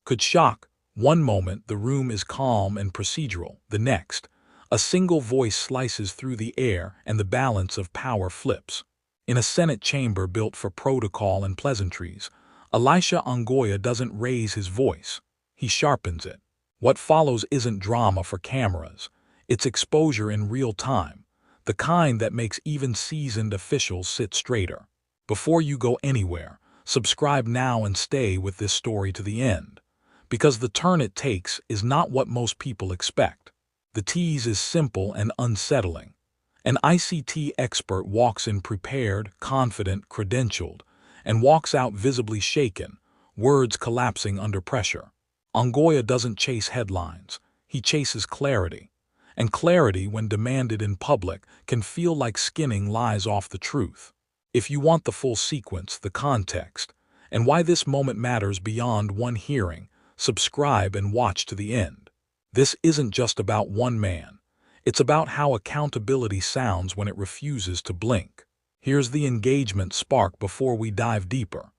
could shock. One moment, the room is calm and procedural. The next, a single voice slices through the air and the balance of power flips. In a Senate chamber built for protocol and pleasantries, ELISHA ONGOYA doesn't raise his voice. He sharpens it. What follows isn't drama for cameras. It's exposure in real time, the kind that makes even seasoned officials sit straighter. Before you go anywhere, subscribe now and stay with this story to the end. Because the turn it takes is not what most people expect. The tease is simple and unsettling. An ICT expert walks in prepared, confident, credentialed, and walks out visibly shaken, words collapsing under pressure. ONGOYA doesn't chase headlines. He chases clarity. And clarity, when demanded in public, can feel like skinning lies off the truth. If you want the full sequence, the context, and why this moment matters beyond one hearing, subscribe and watch to the end. This isn't just about one man. It's about how accountability sounds when it refuses to blink. Here's the engagement spark before we dive deeper.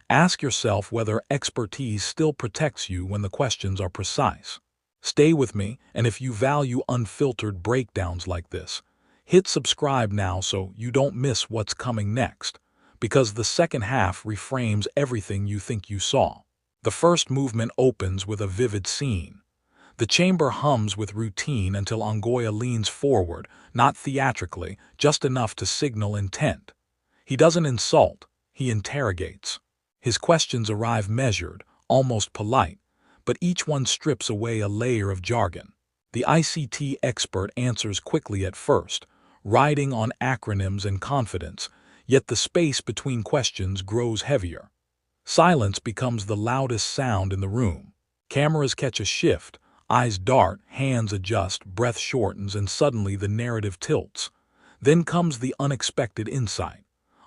Ask yourself whether expertise still protects you when the questions are precise. Stay with me, and if you value unfiltered breakdowns like this, hit subscribe now so you don't miss what's coming next, because the second half reframes everything you think you saw. The first movement opens with a vivid scene. The chamber hums with routine until ONGOYA leans forward, not theatrically, just enough to signal intent. He doesn't insult, he interrogates. His questions arrive measured, almost polite, but each one strips away a layer of jargon. The ICT expert answers quickly at first, riding on acronyms and confidence, yet the space between questions grows heavier. Silence becomes the loudest sound in the room. Cameras catch a shift, eyes dart, hands adjust, breath shortens, and suddenly the narrative tilts. Then comes the unexpected insight.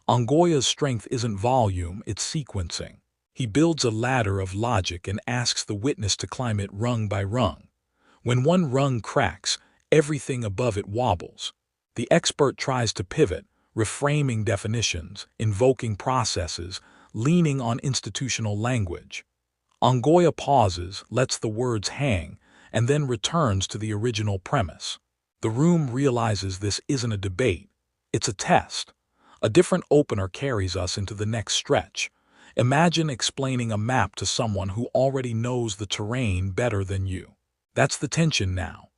ONGOYA's strength isn't volume, it's sequencing. He builds a ladder of logic and asks the witness to climb it rung by rung. When one rung cracks, everything above it wobbles. The expert tries to pivot, reframing definitions, invoking processes, leaning on institutional language. ONGOYA pauses, lets the words hang, and then returns to the original premise. The room realizes this isn't a debate, it's a test. A different opener carries us into the next stretch. Imagine explaining a map to someone who already knows the terrain better than you. That's the tension now.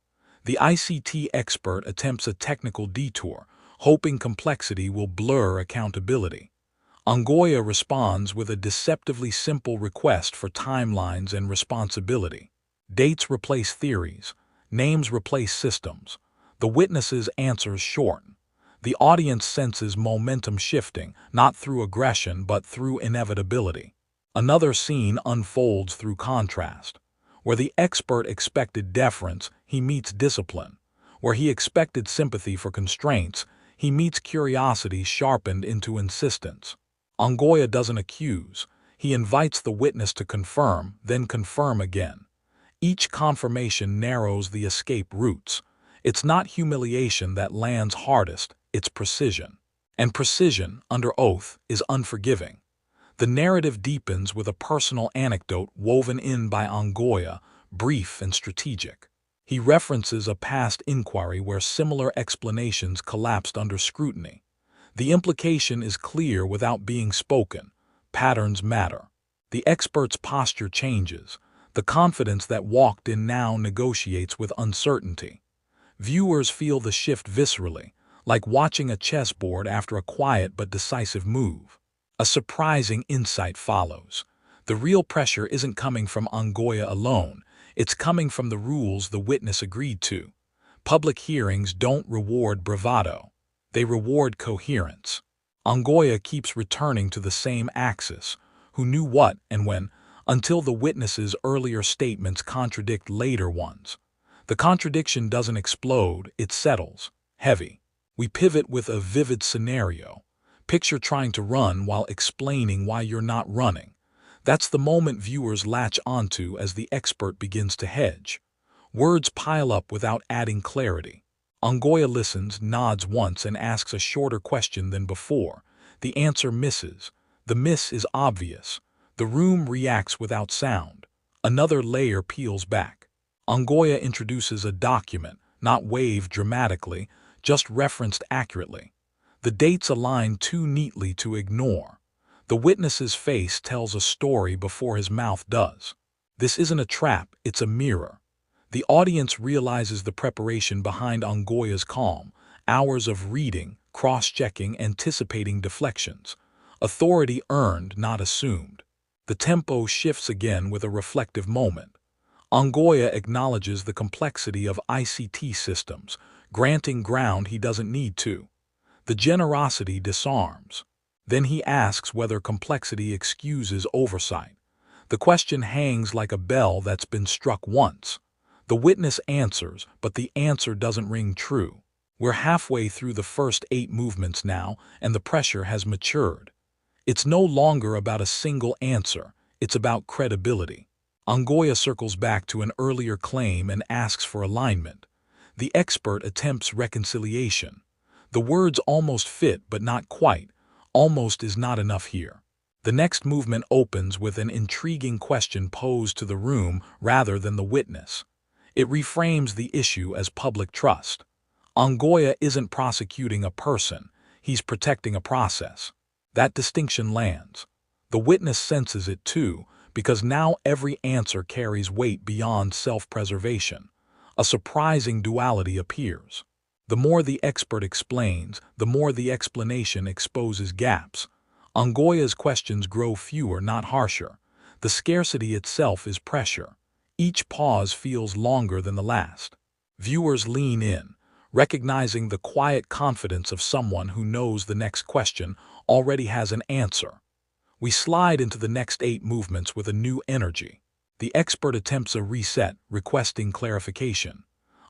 The ICT expert attempts a technical detour, hoping complexity will blur accountability. ONGOYA responds with a deceptively simple request for timelines and responsibility. Dates replace theories, names replace systems. The witness's answers shorten. The audience senses momentum shifting, not through aggression but through inevitability. Another scene unfolds through contrast. Where the expert expected deference, he meets discipline. Where he expected sympathy for constraints, he meets curiosity sharpened into insistence. ONGOYA doesn't accuse. He invites the witness to confirm, then confirm again. Each confirmation narrows the escape routes. It's not humiliation that lands hardest, it's precision. And precision, under oath, is unforgiving. The narrative deepens with a personal anecdote woven in by ONGOYA, brief and strategic. He references a past inquiry where similar explanations collapsed under scrutiny. The implication is clear without being spoken. Patterns matter. The expert's posture changes. The confidence that walked in now negotiates with uncertainty. Viewers feel the shift viscerally, like watching a chessboard after a quiet but decisive move. A surprising insight follows. The real pressure isn't coming from ONGOYA alone, it's coming from the rules the witness agreed to. Public hearings don't reward bravado, they reward coherence. ONGOYA keeps returning to the same axis, who knew what and when, until the witness's earlier statements contradict later ones. The contradiction doesn't explode, it settles, heavy. We pivot with a vivid scenario. Picture trying to run while explaining why you're not running. That's the moment viewers latch onto as the expert begins to hedge. Words pile up without adding clarity. ONGOYA listens, nods once, and asks a shorter question than before. The answer misses. The miss is obvious. The room reacts without sound. Another layer peels back. ONGOYA introduces a document, not waved dramatically, just referenced accurately. The dates align too neatly to ignore. The witness's face tells a story before his mouth does. This isn't a trap, it's a mirror. The audience realizes the preparation behind ONGOYA's calm, hours of reading, cross-checking, anticipating deflections. Authority earned, not assumed. The tempo shifts again with a reflective moment. ONGOYA acknowledges the complexity of ICT systems, granting ground he doesn't need to. The generosity disarms. Then he asks whether complexity excuses oversight. The question hangs like a bell that's been struck once. The witness answers, but the answer doesn't ring true. We're halfway through the first 8 movements now, and the pressure has matured. It's no longer about a single answer, it's about credibility. ONGOYA circles back to an earlier claim and asks for alignment. The expert attempts reconciliation. The words almost fit, but not quite. Almost is not enough here. The next movement opens with an intriguing question posed to the room rather than the witness. It reframes the issue as public trust. ONGOYA isn't prosecuting a person, he's protecting a process. That distinction lands. The witness senses it too, because now every answer carries weight beyond self-preservation. A surprising duality appears. The more the expert explains, the more the explanation exposes gaps. ONGOYA's questions grow fewer, not harsher. The scarcity itself is pressure. Each pause feels longer than the last. Viewers lean in, recognizing the quiet confidence of someone who knows the next question already has an answer. We slide into the next 8 movements with a new energy. The expert attempts a reset, requesting clarification.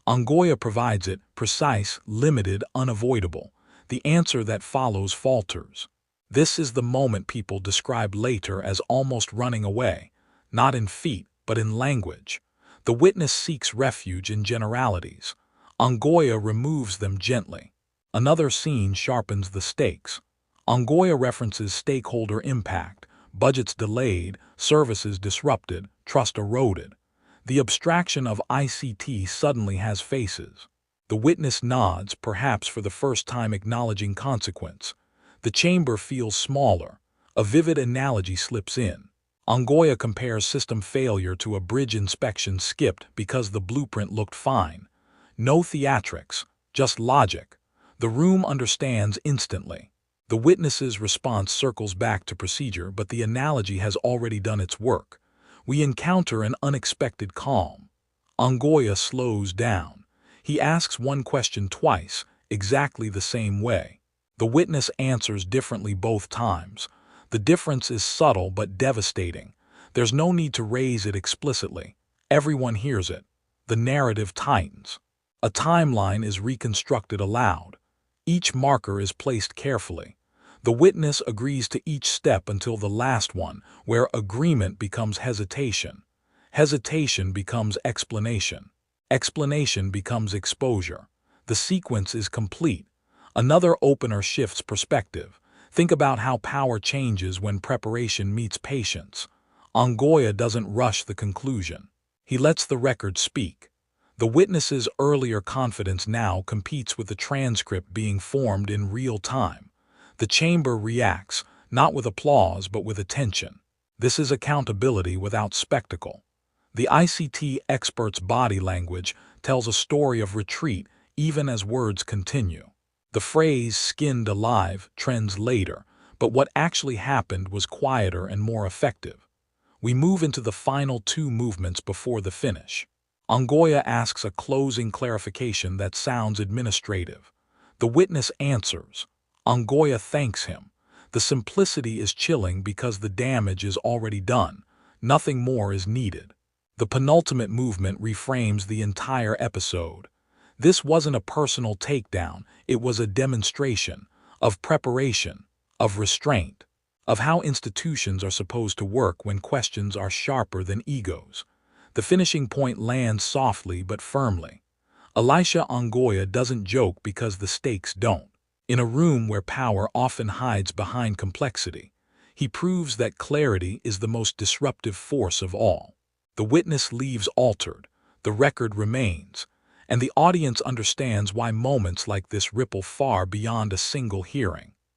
ONGOYA provides it, precise, limited, unavoidable. The answer that follows falters. This is the moment people describe later as almost running away, not in feet, but in language. The witness seeks refuge in generalities. ONGOYA removes them gently. Another scene sharpens the stakes. ONGOYA references stakeholder impact, budgets delayed, services disrupted, trust eroded. The abstraction of ICT suddenly has faces. The witness nods, perhaps for the first time acknowledging consequence. The chamber feels smaller. A vivid analogy slips in. ONGOYA compares system failure to a bridge inspection skipped because the blueprint looked fine. No theatrics, just logic. The room understands instantly. The witness's response circles back to procedure, but the analogy has already done its work. We encounter an unexpected calm. ONGOYA slows down. He asks one question twice, exactly the same way. The witness answers differently both times. The difference is subtle but devastating. There's no need to raise it explicitly. Everyone hears it. The narrative tightens. A timeline is reconstructed aloud. Each marker is placed carefully. The witness agrees to each step until the last one, where agreement becomes hesitation. Hesitation becomes explanation. Explanation becomes exposure. The sequence is complete. Another opener shifts perspective. Think about how power changes when preparation meets patience. ONGOYA doesn't rush the conclusion. He lets the record speak. The witness's earlier confidence now competes with the transcript being formed in real time. The chamber reacts, not with applause but with attention. This is accountability without spectacle. The ICT expert's body language tells a story of retreat even as words continue. The phrase "skinned alive" trends later, but what actually happened was quieter and more effective. We move into the final 2 movements before the finish. ONGOYA asks a closing clarification that sounds administrative. The witness answers. ONGOYA thanks him. The simplicity is chilling because the damage is already done. Nothing more is needed. The penultimate movement reframes the entire episode. This wasn't a personal takedown, it was a demonstration of preparation, of restraint, of how institutions are supposed to work when questions are sharper than egos. The finishing point lands softly but firmly. ELISHA ONGOYA doesn't joke because the stakes don't. In a room where power often hides behind complexity, he proves that clarity is the most disruptive force of all. The witness leaves altered, the record remains, and the audience understands why moments like this ripple far beyond a single hearing.